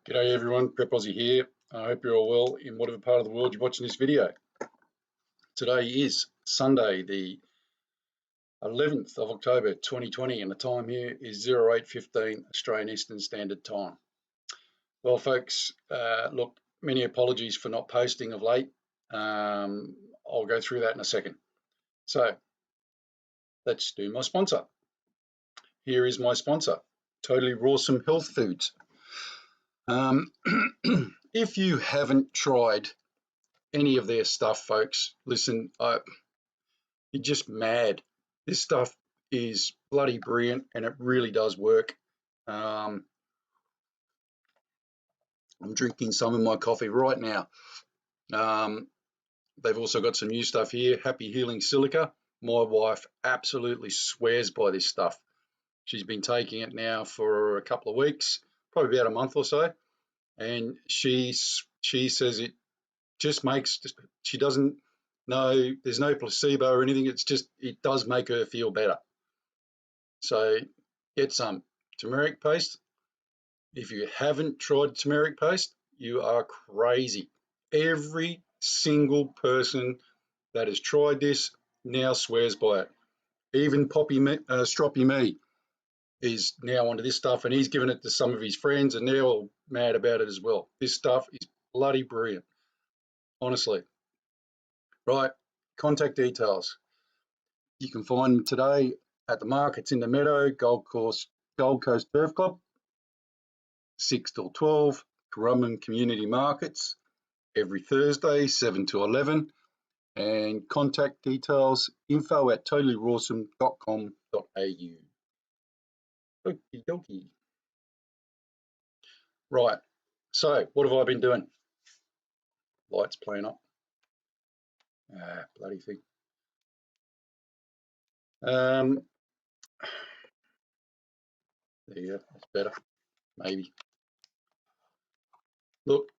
G'day everyone, Prep Aussie here. I hope you're all well in whatever part of the world you're watching this video. Today is Sunday, the 11th of October 2020, and the time here is 08:15 Australian Eastern Standard Time. Well, folks, look, many apologies for not posting of late. I'll go through that in a second. So, let's do my sponsor. Here is my sponsor, Totally Rawsome Health Foods. If you haven't tried any of their stuff, folks, listen, you're just mad. This stuff is bloody brilliant, and it really does work. I'm drinking some of my coffee right now. They've also got some new stuff here, Happy Healing Silica. My wife absolutely swears by this stuff. She's been taking it now for a couple of weeks, probably about a month or so, and she says it just makes, she doesn't know, there's no placebo or anything, it's just, it does make her feel better. So get some turmeric paste. If you haven't tried turmeric paste, you are crazy. Every single person that has tried this now swears by it. Even Stroppy Me is now onto this stuff, and he's given it to some of his friends, and they're all mad about it as well. This stuff is bloody brilliant, honestly. Right, contact details. You can find them today at the markets in the Meadow, Gold Coast Turf Club, 6 till 12, Currumbin Community Markets, every Thursday, 7 to 11, and contact details, info@totallyrawsome.com.au. Okie dokie. Right, so what have I been doing? Lights playing up. Bloody thing. There you go, that's better, maybe. Look,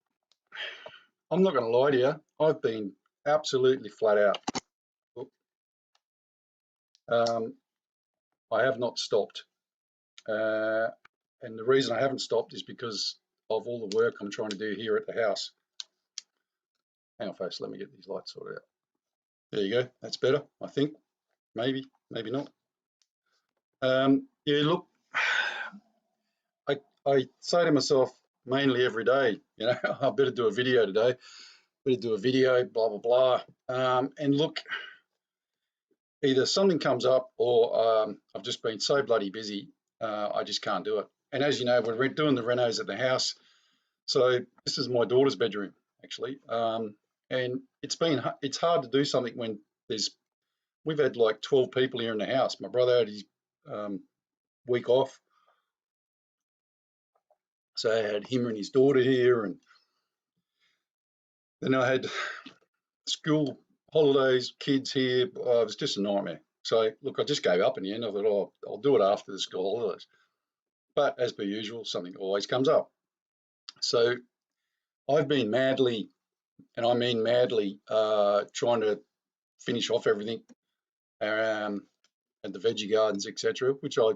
I'm not going to lie to you, I've been absolutely flat out. I have not stopped. And the reason I haven't stopped is because of all the work I'm trying to do here at the house. Hang on, folks, let me get these lights sorted out. There you go, that's better, I think. Maybe, maybe not. Yeah, look, I say to myself mainly every day, you know, I better do a video today, better do a video, blah, blah, blah. And look, either something comes up or I've just been so bloody busy, I just can't do it. And as you know, we're doing the renos at the house. So this is my daughter's bedroom, actually. And it's hard to do something when we've had like 12 people here in the house. My brother had his week off. So I had him and his daughter here, and then I had school holidays, kids here. Oh, it was just a nightmare. So look, I just gave up in the end. I thought, oh, I'll do it after the school holidays. But as per usual, something always comes up. So I've been madly, and I mean madly, trying to finish off everything at the veggie gardens, etc., which I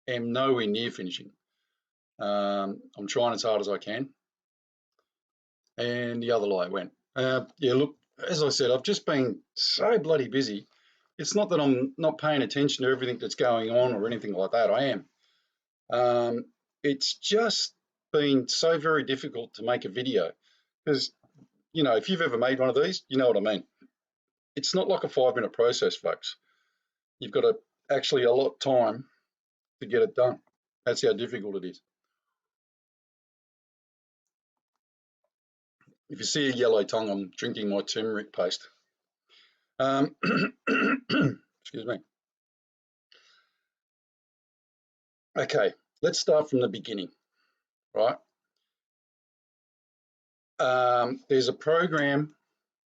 am nowhere near finishing. I'm trying as hard as I can. And the other light went. Yeah, look, as I said, I've just been so bloody busy. It's not that I'm not paying attention to everything that's going on or anything like that. I am. It's just been so very difficult to make a video because, you know, if you've ever made one of these, you know what I mean. It's not like a 5-minute process, folks. You've got to actually allot time to get it done. That's how difficult it is. If you see a yellow tongue, I'm drinking my turmeric paste. Excuse me. Okay, let's start from the beginning, right? There's a program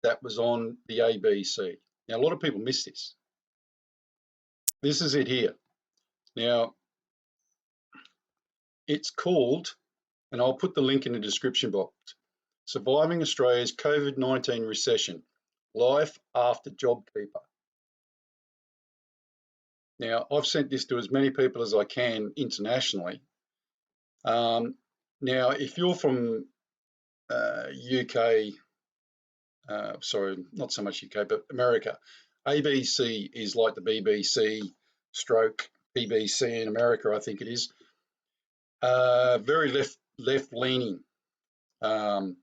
that was on the ABC. Now, a lot of people miss this. This is it here. Now, it's called, and I'll put the link in the description box, Surviving Australia's COVID-19 Recession, Life After JobKeeper. Now, I've sent this to as many people as I can internationally. Now, if you're from UK, sorry, not so much UK, but America, ABC is like the BBC stroke BBC in America, I think it is. Very left leaning and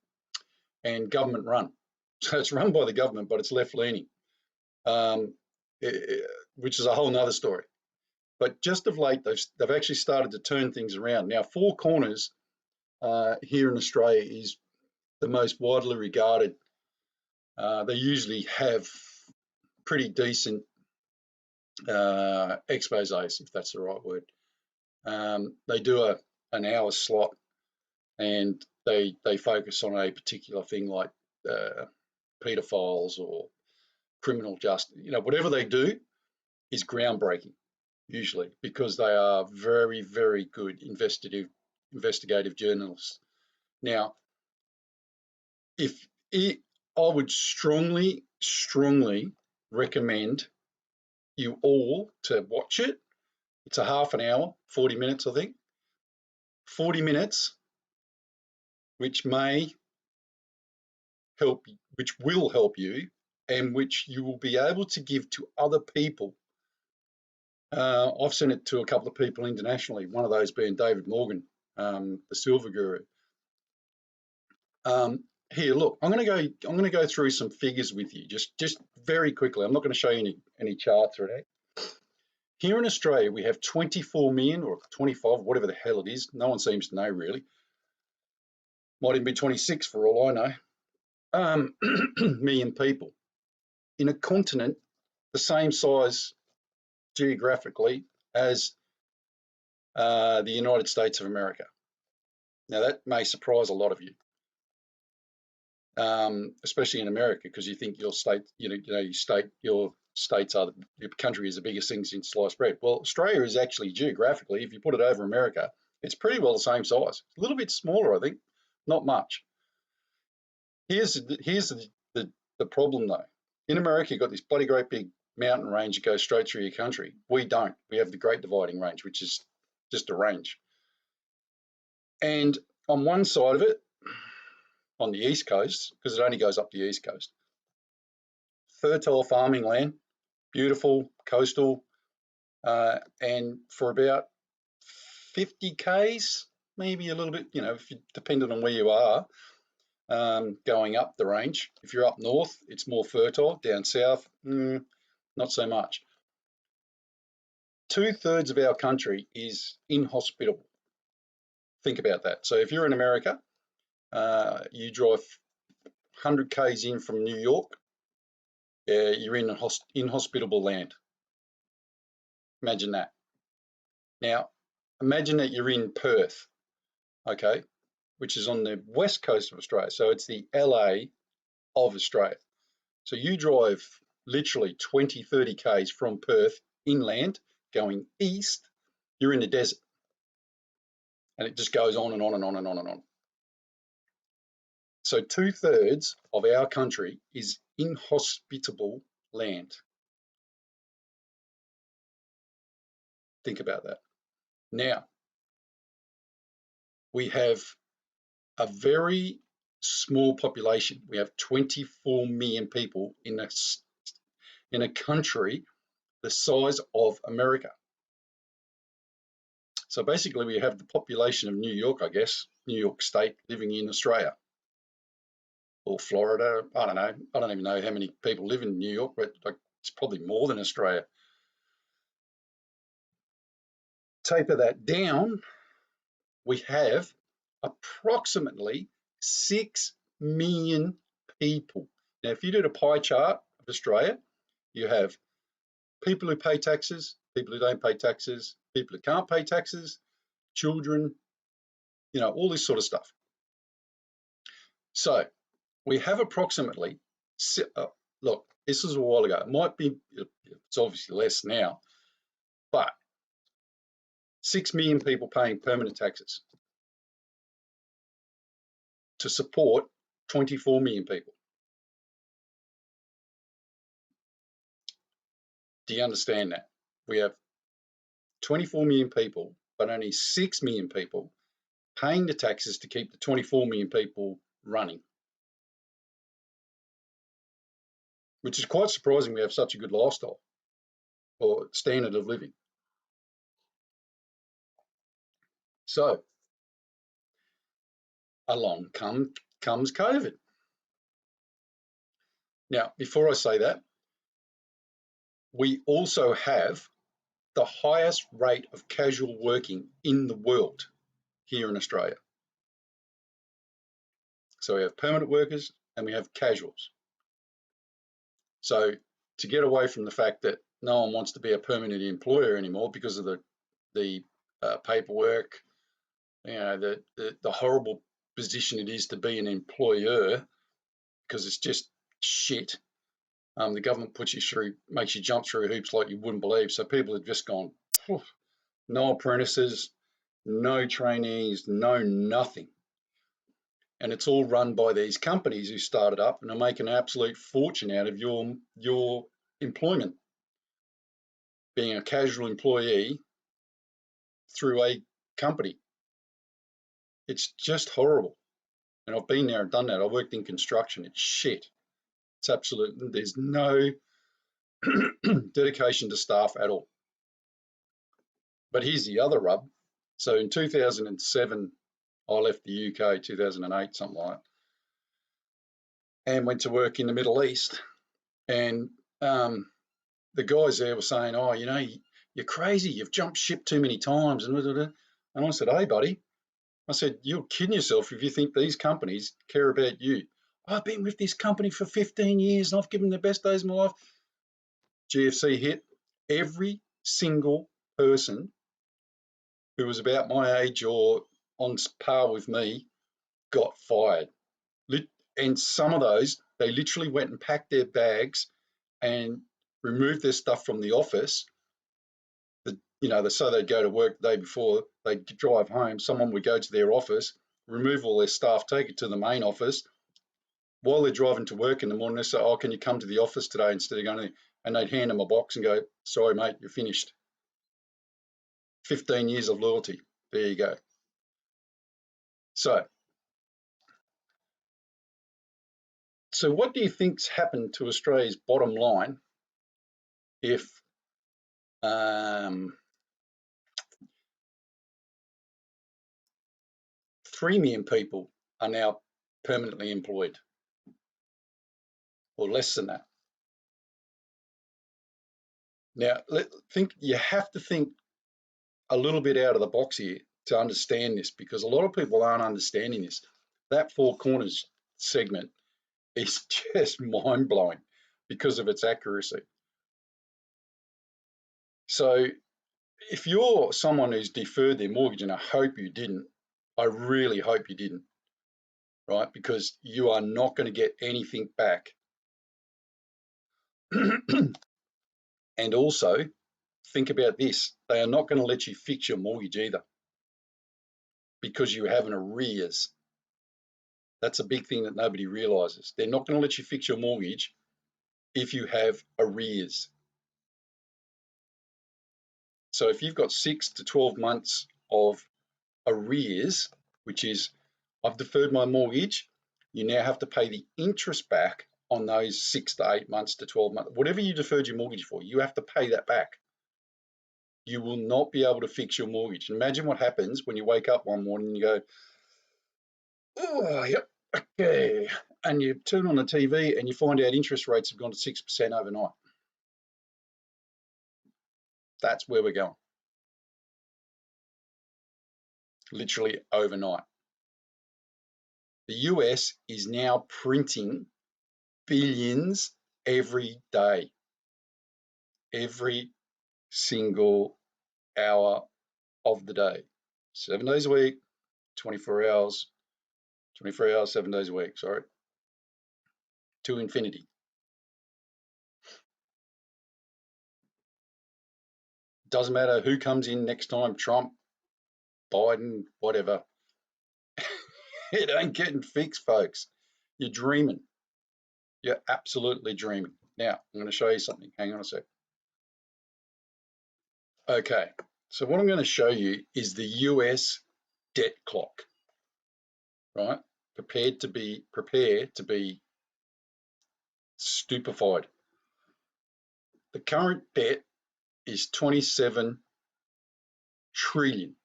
government run. So it's run by the government, but it's left leaning, um, which is a whole nother story. But just of late, they've actually started to turn things around. Now, Four Corners here in Australia is the most widely regarded. They usually have pretty decent exposés, if that's the right word. They do an hour slot, and they focus on a particular thing like paedophiles or criminal justice. Whatever they do is groundbreaking usually, because they are very, very good investigative journalists. Now, I would strongly recommend you all to watch it. It's a half an hour, 40 minutes, I think. 40 minutes, which will help you, and which you will be able to give to other people. I've sent it to a couple of people internationally, one of those being David Morgan, the Silver Guru. Here, look, I'm going to go through some figures with you, just very quickly. I'm not going to show you any charts or anything. Here in Australia, we have 24 million or 25, whatever the hell it is. No one seems to know really. Might even be 26 for all I know. Million people in a continent the same size geographically as the United States of America. Now that may surprise a lot of you, especially in America, because you think your state, your states are your country is the biggest thing since sliced bread. Well, Australia is actually geographically, if you put it over America, it's pretty well the same size. A little bit smaller, I think, not much. Here's the problem though. In America, you've got this bloody great big mountain range that goes straight through your country. We don't. We have the Great Dividing Range, which is just a range. And on one side of it, on the east coast, because it only goes up the east coast, fertile farming land, beautiful, coastal, and for about 50 k's, maybe a little bit, depending on where you are, going up the range. If you're up north, it's more fertile. Down south, not so much. 2/3 of our country is inhospitable. Think about that. So if you're in America, you drive 100 k's in from New York, you're in inhospitable land. Imagine that. Now, imagine that you're in Perth, okay, which is on the west coast of Australia. So it's the LA of Australia. So you drive literally 20, 30 k's from Perth inland, going east, you're in the desert. And it just goes on and on and on and on and on. So 2/3 of our country is inhospitable land. Think about that. Now, we have a very small population. We have 24 million people in a country the size of America. So basically, we have the population of New York, I guess, New York State, living in Australia. Or Florida, I don't know. I don't even know how many people live in New York, but it's probably more than Australia. Taper that down, we have approximately 6 million people. Now, if you did a pie chart of Australia, you have people who pay taxes, people who don't pay taxes, people who can't pay taxes, children, all this sort of stuff. So we have approximately, look, this was a while ago. It might be, it's obviously less now, but 6 million people paying permanent taxes to support 24 million people. Do you understand that? We have 24 million people, but only 6 million people paying the taxes to keep the 24 million people running, which is quite surprising we have such a good lifestyle or standard of living. So along comes COVID. Now, before I say that, we also have the highest rate of casual working in the world here in Australia. So we have permanent workers and we have casuals. So to get away from the fact that no one wants to be a permanent employer anymore because of the paperwork, the horrible position it is to be an employer, because it's just shit. The government puts you through, makes you jump through hoops like you wouldn't believe. So people have just gone, no apprentices, no trainees, no nothing. And it's all run by these companies who started up and are making an absolute fortune out of your employment, being a casual employee through a company. It's just horrible. And I've been there and done that. I worked in construction. It's shit. It's absolute, there's no dedication to staff at all. But here's the other rub. So in 2007, I left the UK, 2008, something like that, and went to work in the Middle East. And the guys there were saying, oh, you're crazy. You've jumped ship too many times. And I said, hey, buddy, I said, you're kidding yourself if you think these companies care about you. I've been with this company for 15 years and I've given them the best days of my life. GFC hit. Every single person who was about my age or on par with me got fired. And some of those, they literally went and packed their bags and removed their stuff from the office. So they'd go to work the day before, they'd drive home, someone would go to their office, remove all their stuff, take it to the main office. While they're driving to work in the morning, they say, oh, can you come to the office today instead of going to, and they'd hand them a box and go, sorry, mate, you're finished. 15 years of loyalty. There you go. So what do you think's happened to Australia's bottom line if 3 million people are now permanently employed, or less than that? Now, you have to think a little bit out of the box here to understand this, because a lot of people aren't understanding this. That Four Corners segment is just mind-blowing because of its accuracy. So if you're someone who's deferred their mortgage, and I hope you didn't, I really hope you didn't, right? Because you are not going to get anything back. And also, think about this. They are not going to let you fix your mortgage either, because you have an arrears. That's a big thing that nobody realizes. They're not going to let you fix your mortgage if you have arrears. So if you've got 6 to 12 months of arrears, which is, I've deferred my mortgage, you now have to pay the interest back on those 6 to 8 months to 12 months. Whatever you deferred your mortgage for, you have to pay that back. You will not be able to fix your mortgage. Imagine what happens when you wake up one morning and you go, oh, yep, okay. And you turn on the TV and you find out interest rates have gone to 6% overnight. That's where we're going. Literally overnight. The US is now printing billions every day, every single hour of the day, 7 days a week, 24 hours, 7 days a week, sorry, to infinity. Doesn't matter who comes in next time, Trump, Biden, whatever. It ain't getting fixed, folks. You're dreaming. You're absolutely dreaming. Now, I'm going to show you something. Hang on a sec. Okay, so what I'm going to show you is the US debt clock. right? Prepare to be stupefied. The current debt is 27 trillion.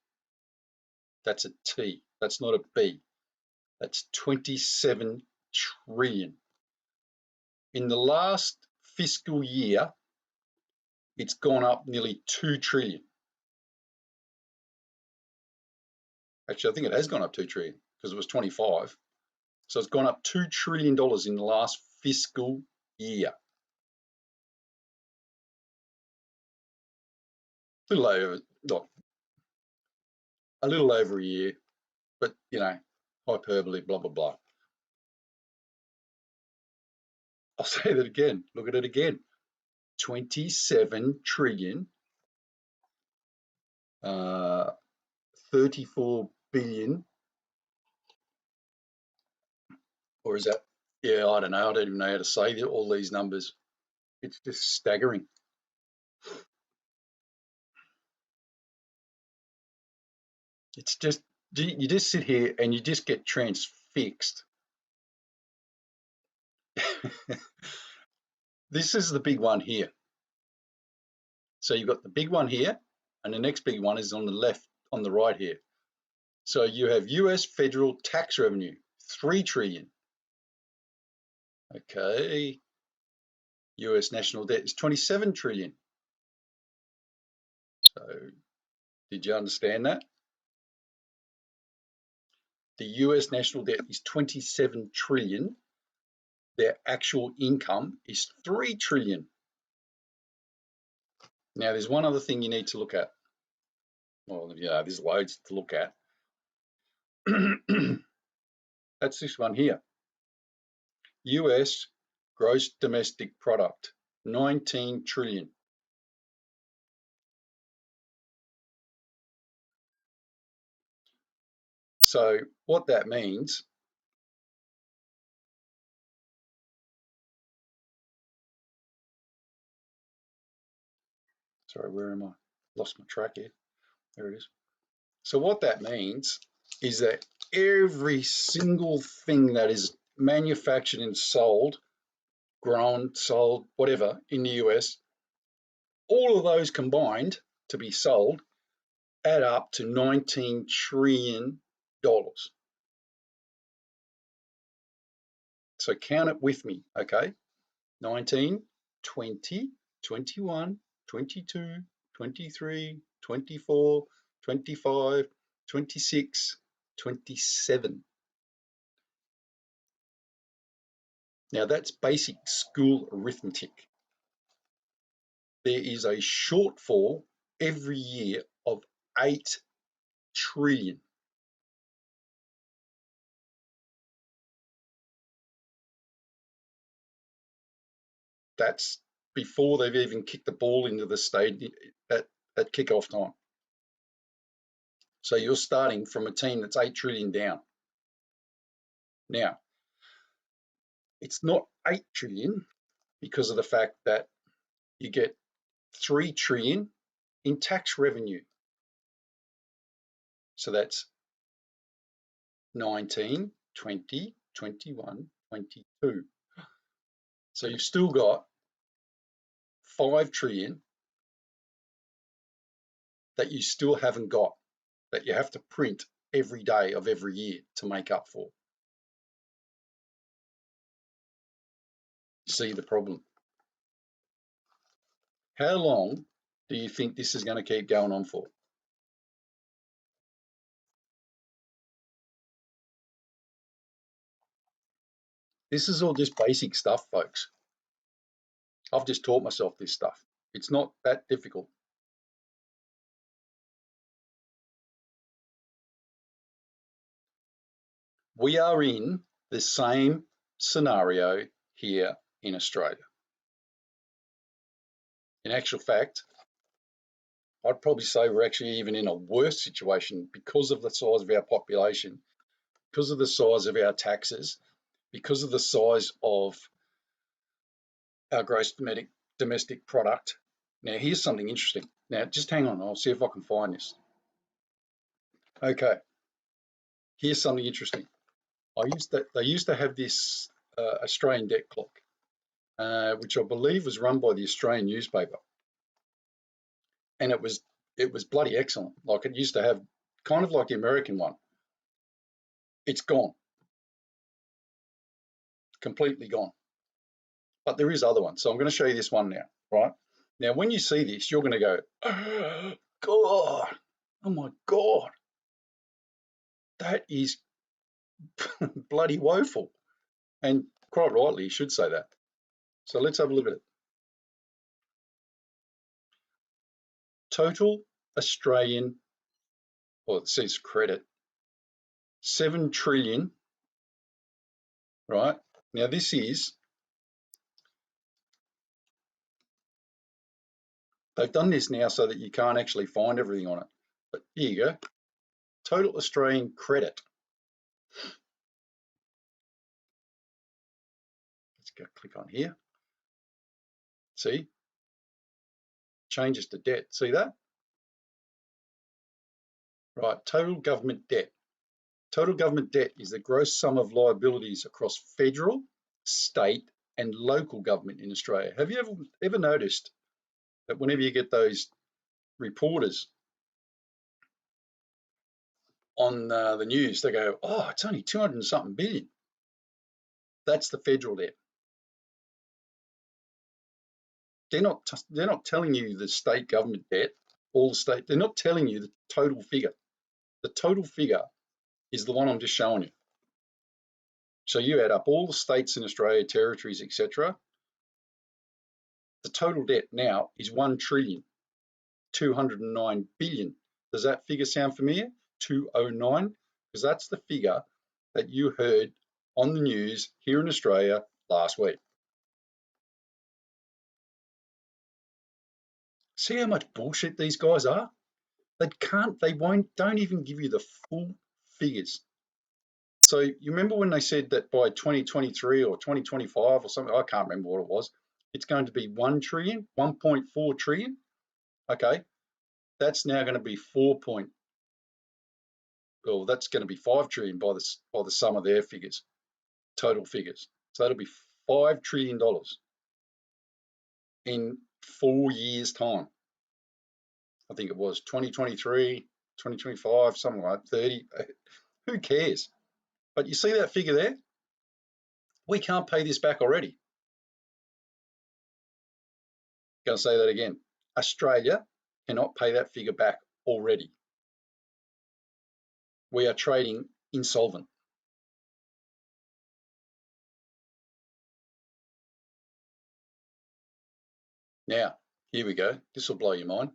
That's a T. That's not a B. That's 27 trillion. In the last fiscal year, it's gone up nearly 2 trillion. Actually, I think it has gone up 2 trillion because it was 25. So it's gone up $2 trillion in the last fiscal year. A little over, not a little over a year, but you know, hyperbole, blah, blah, blah. I'll say that again. Look at it again. 27 trillion, 34 billion, or is that, yeah, I don't know. I don't even know how to say all these numbers. It's just staggering. It's just, you just sit here and you just get transfixed. This is the big one here. So you've got the big one here, and the next big one is on the left, on the right here. So you have US federal tax revenue, 3 trillion. Okay. US national debt is 27 trillion. So did you understand that? The US national debt is 27 trillion. Their actual income is 3 trillion. Now there's one other thing you need to look at. Well, yeah, there's loads to look at. That's this one here. US gross domestic product, 19 trillion. So what that means, sorry, where am I? Lost my track here. There it is. So what that means is that every single thing that is manufactured and sold, grown, sold, whatever, in the US, all of those combined to be sold add up to $19 trillion. So count it with me, okay? 19, 20, 21, 22, 23, 24, 25, 26, 27. Now that's basic school arithmetic. There is a shortfall every year of 8 trillion. That's before they've even kicked the ball into the stadium at kickoff time. So you're starting from a team that's 8 trillion down. Now, it's not 8 trillion because of the fact that you get 3 trillion in tax revenue. So that's 19, 20, 21, 22. So you've still got 5 trillion that you still haven't got, that you have to print every day of every year to make up for. See the problem? How long do you think this is going to keep going on for? This is all just basic stuff, folks. I've just taught myself this stuff. It's not that difficult. We are in the same scenario here in Australia. In actual fact, I'd probably say we're actually even in a worse situation because of the size of our population, because of the size of our taxes, because of the size of our gross domestic product. Now, here's something interesting. Now, just hang on. I'll see if I can find this. Okay. Here's something interesting. They used to have this Australian debt clock, which I believe was run by the Australian newspaper, and it was bloody excellent. Like, it used to have kind of like the American one. It's gone, completely gone. But there is other ones, so I'm going to show you this one now. Right now, when you see this, you're going to go, oh, God, oh my God, that is bloody woeful. And quite rightly, you should say that. So let's have a look at it. Total Australian, well, it says credit, 7 trillion, right? Now this is, they've done this now so that you can't actually find everything on it. But here you go, total Australian credit. Let's go click on here. See, changes to debt, see that? Right, total government debt. Total government debt is the gross sum of liabilities across federal, state, and local government in Australia. Have you ever noticed that whenever you get those reporters on the news, they go, oh, it's only 200 and something billion. That's the federal debt. They're not telling you the state government debt, all the state, they're not telling you the total figure. The total figure is the one I'm just showing you. So you add up all the states in Australia, territories, etc. The total debt now is 1,209 billion. Does that figure sound familiar? 209? Because that's the figure that you heard on the news here in Australia last week. See how much bullshit these guys are? Don't even give you the full figures. So you remember when they said that by 2023 or 2025 or something, I can't remember what it was, it's going to be 1 trillion, 1.4 trillion. Okay, that's now going to be that's going to be 5 trillion by the sum of their figures, total figures. So that'll be $5 trillion in 4 years' time. I think it was 2023, 2025, something like 30. Who cares? But you see that figure there? We can't pay this back already. Going to say that again. Australia cannot pay that figure back already. We are trading insolvent. Now, here we go. This will blow your mind.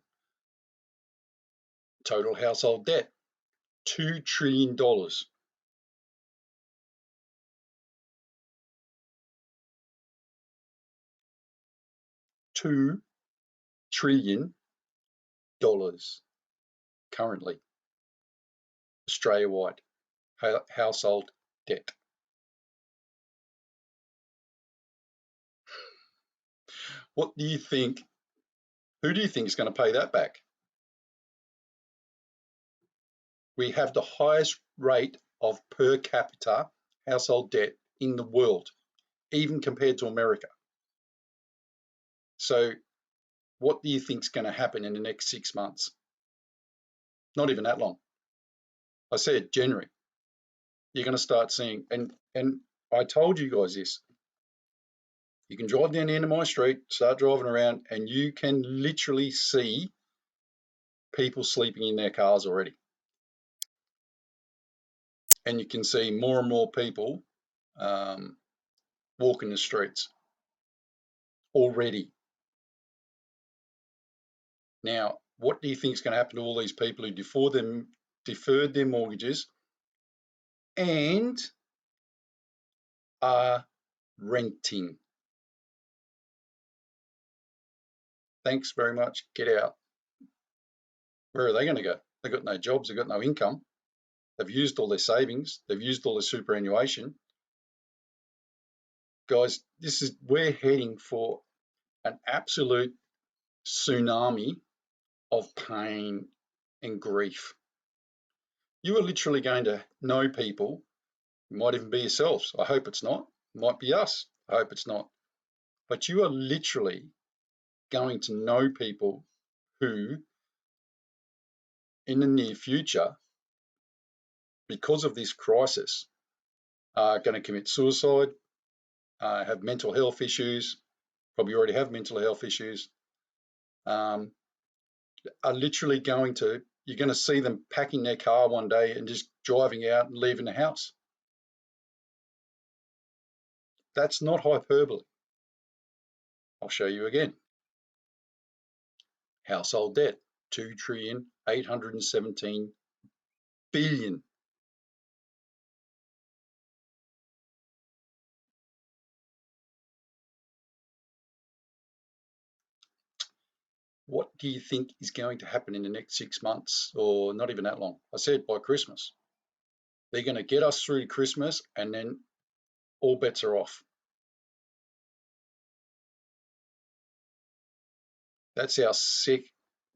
Total household debt, $2 trillion. $2 trillion currently, Australia-wide household debt. What do you think? Who do you think is going to pay that back? We have the highest rate of per capita household debt in the world, even compared to America. So what do you think is going to happen in the next 6 months? Not even that long. I said January. You're going to start seeing, and I told you guys this. You can drive down the end of my street, start driving around, and you can literally see people sleeping in their cars already. And you can see more and more people walking the streets already. Now, what do you think is going to happen to all these people who deferred their mortgages and are renting? Thanks very much. Get out. Where are they going to go? They've got no jobs. They've got no income. They've used all their savings. They've used all their superannuation. Guys, we're heading for an absolute tsunami of pain and grief. You are literally going to know people It might even be yourselves. I hope it's not. It might be us. I hope it's not. But you are literally going to know people who, in the near future, because of this crisis, are going to commit suicide, have mental health issues, probably already have mental health issues, are literally you're going to see them packing their car one day and just driving out and leaving the house. That's not hyperbole. I'll show you again. Household debt, 2,817,000,000,000. What do you think is going to happen in the next 6 months, or not even that long? I said by Christmas. They're going to get us through Christmas and then all bets are off. That's how sick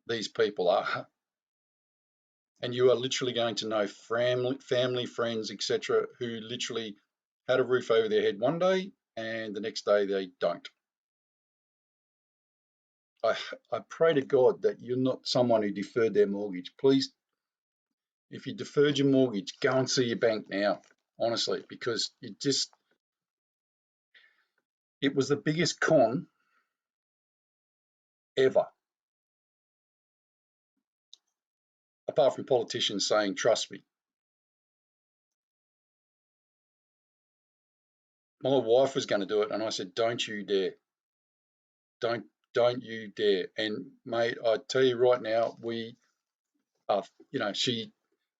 these people are. And you are literally going to know family, friends, etc., who literally had a roof over their head one day and the next day they don't. I pray to God that you're not someone who deferred their mortgage. Please, if you deferred your mortgage, go and see your bank now, honestly, because it was the biggest con ever. Apart from politicians saying, trust me. My wife was going to do it, and I said, don't you dare. Don't you dare. And mate, I tell you right now, we are,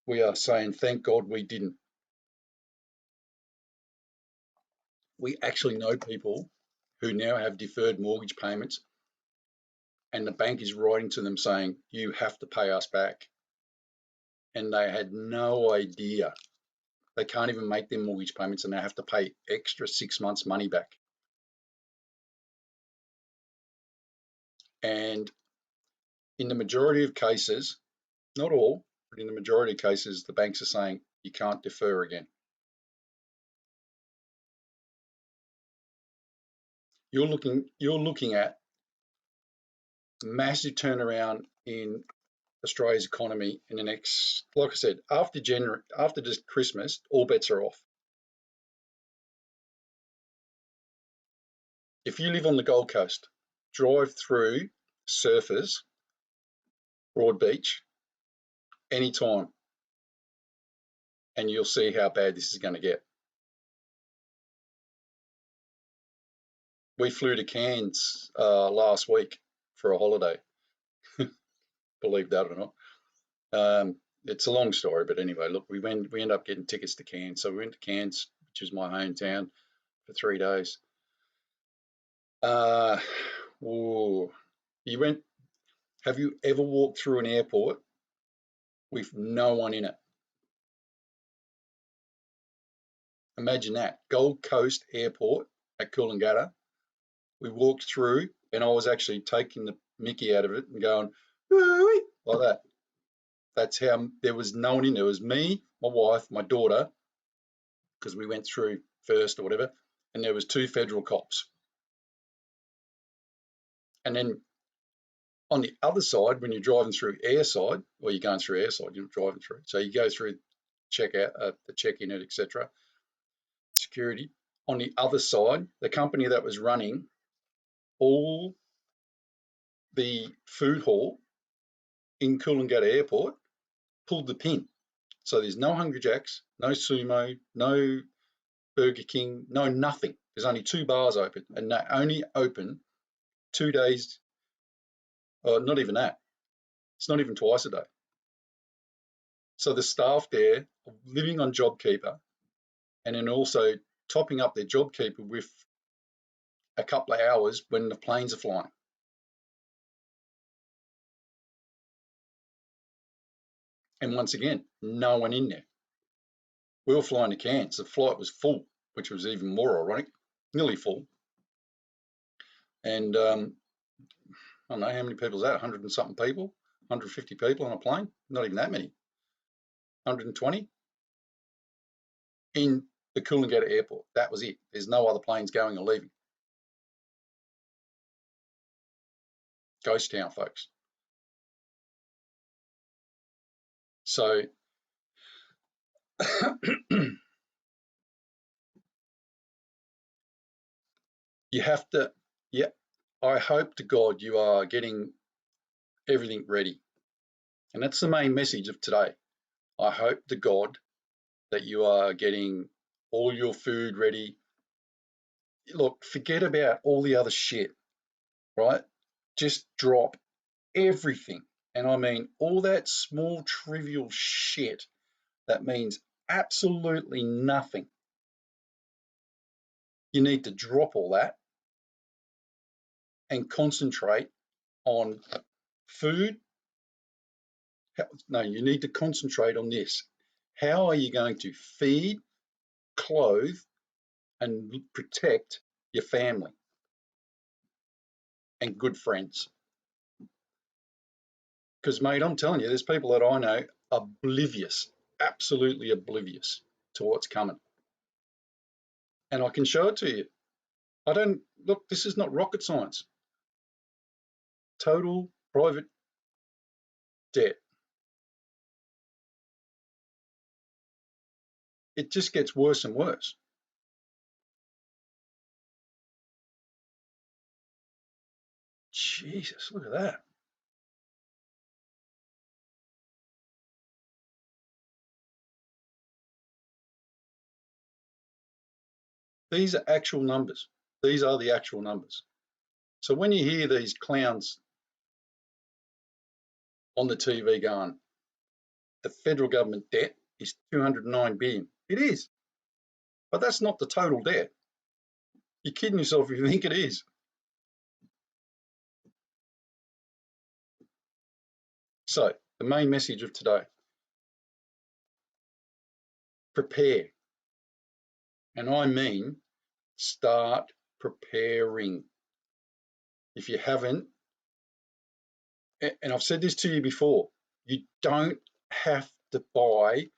we are saying, thank God we didn't. We actually know people who now have deferred mortgage payments, and the bank is writing to them saying, you have to pay us back. And they had no idea. They can't even make their mortgage payments and they have to pay extra 6 months money back. And in the majority of cases, not all, but in the majority of cases, the banks are saying you can't defer again. You're looking at massive turnaround in Australia's economy in the next, like I said, after this Christmas, all bets are off. If you live on the Gold Coast, drive through Surfers, Broadbeach, anytime, and you'll see how bad this is going to get. We flew to Cairns last week for a holiday. Believe that or not. It's a long story, but anyway, look, we ended up getting tickets to Cairns. So we went to Cairns, which is my hometown, for 3 days. Have you ever walked through an airport with no one in it? Imagine that. Gold Coast Airport at Coolangatta. We walked through and I was actually taking the mickey out of it and going, like that. That's how there was no one in there. It was me, my wife, my daughter, because we went through first or whatever, and there was 2 federal cops. And then on the other side, when you're driving through airside, or you're going through airside, you're not driving through. So you go through checkout, the check-in, etc. Security. On the other side, the company that was running all the food hall in Coolangatta Airport pulled the pin. So there's no Hungry Jacks, no Sumo, no Burger King, no nothing. There's only 2 bars open, and they only open 2 days, or not even that. It's not even twice a day. So the staff there are living on JobKeeper, and then also topping up their JobKeeper with a couple of hours when the planes are flying. And once again, no one in there. We were flying to Cairns. The flight was full, which was even more ironic, nearly full. And I don't know how many people is that, 100 and something people, 150 people on a plane, not even that many, 120. In the Coolangatta Airport. That was it. There's no other planes going or leaving. Ghost town, folks. So you have to, yeah, I hope to God you are getting everything ready. And that's the main message of today. I hope to God that you are getting all your food ready. Look, forget about all the other shit, right? Just drop everything. And I mean all that small trivial shit that means absolutely nothing. You need to drop all that and concentrate on food. No, you need to concentrate on this. How are you going to feed, clothe, and protect your family and good friends? Because, mate, I'm telling you, there's people that I know oblivious, absolutely oblivious to what's coming. And I can show it to you. I don't, look, this is not rocket science. Total private debt. It just gets worse and worse. Jesus, look at that. These are actual numbers. These are the actual numbers. So when you hear these clowns on the TV going, the federal government debt is 209 billion. It is, but that's not the total debt. You're kidding yourself if you think it is. So the main message of today, prepare. And I mean, start preparing. If you haven't, and I've said this to you before, you don't have to buy,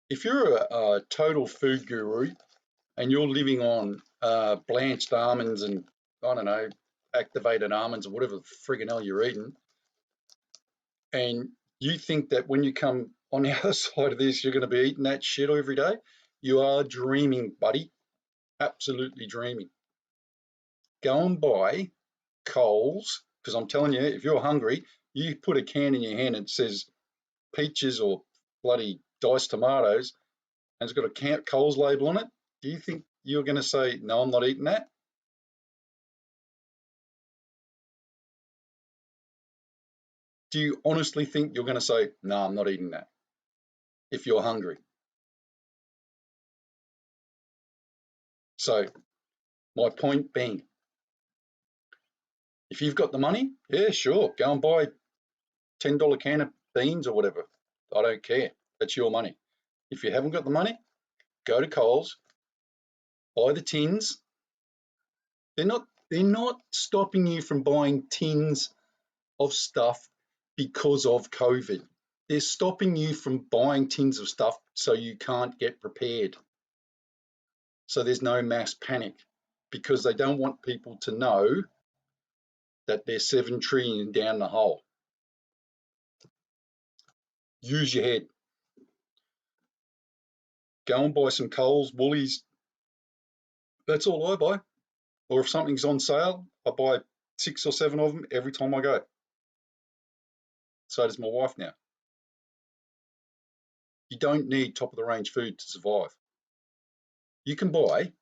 if you're a total food guru and you're living on blanched almonds and, I don't know, activated almonds or whatever the friggin' hell you're eating, and you think that when you come on the other side of this, you're going to be eating that shit every day, you are dreaming, buddy. Absolutely dreaming. Go and buy Coles, because I'm telling you, if you're hungry, you put a can in your hand and it says peaches or bloody diced tomatoes, and it's got a Coles label on it. Do you think you're going to say, no, I'm not eating that? Do you honestly think you're going to say, no, I'm not eating that if you're hungry? So my point being, if you've got the money, yeah, sure, go and buy $10 can of beans or whatever. I don't care. That's your money. If you haven't got the money, go to Coles, buy the tins. They're not stopping you from buying tins of stuff because of COVID. They're stopping you from buying tins of stuff so you can't get prepared. So there's no mass panic, because they don't want people to know that they're 7 trillion down the hole. Use your head. Go and buy some Coles, Woolies. That's all I buy. Or if something's on sale, I buy 6 or 7 of them every time I go. So does my wife now. You don't need top of the range food to survive. You can buy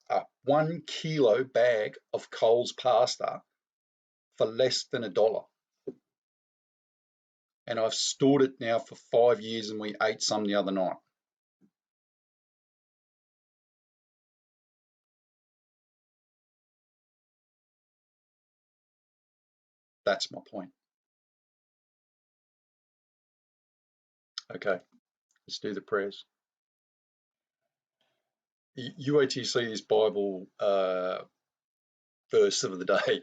a 1 kilo bag of Coles pasta for less than $1. And I've stored it now for 5 years, and we ate some the other night. That's my point. Okay, let's do the prayers. You wait till you see this Bible verse of the day.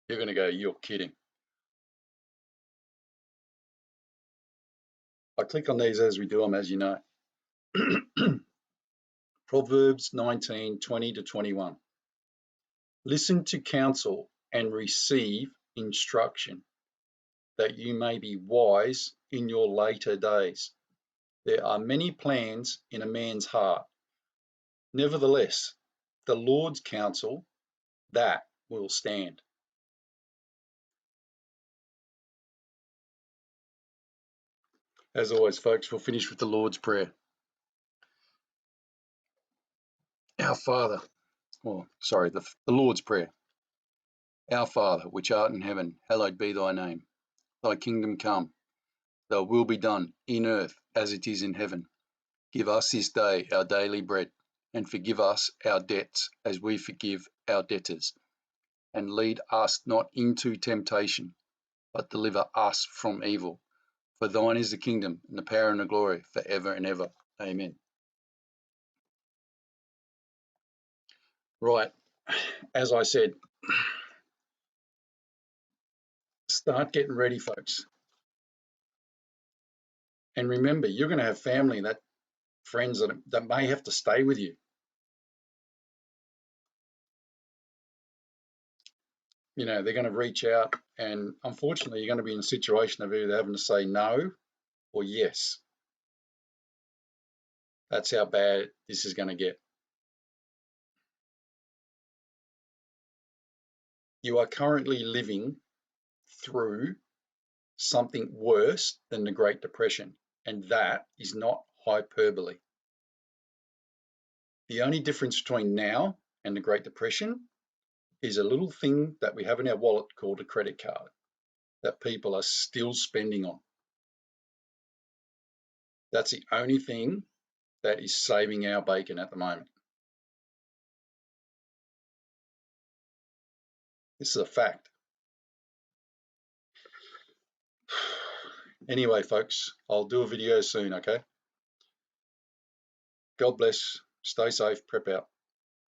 You're going to go, you're kidding. I click on these as we do them, as you know. Proverbs 19:20-21. Listen to counsel and receive instruction, that you may be wise in your later days. There are many plans in a man's heart. Nevertheless, the Lord's counsel, that will stand. As always, folks, we'll finish with the Lord's Prayer. Our Father, the Lord's Prayer. Our Father, which art in heaven, hallowed be thy name. Thy kingdom come, thy will be done in earth as it is in heaven. Give us this day our daily bread, and forgive us our debts as we forgive our debtors. And lead us not into temptation, but deliver us from evil. For thine is the kingdom, and the power and the glory, forever and ever. Amen. Right, as I said, start getting ready, folks. And remember, you're going to have family, friends that may have to stay with you. You know, they're going to reach out, and unfortunately, you're going to be in a situation of either having to say no or yes. That's how bad this is going to get. You are currently living through something worse than the Great Depression, and that is not hyperbole. The only difference between now and the Great Depression is a little thing that we have in our wallet called a credit card that people are still spending on. That's the only thing that is saving our bacon at the moment. This is a fact. Anyway, folks, I'll do a video soon, okay? God bless. Stay safe. Prep out.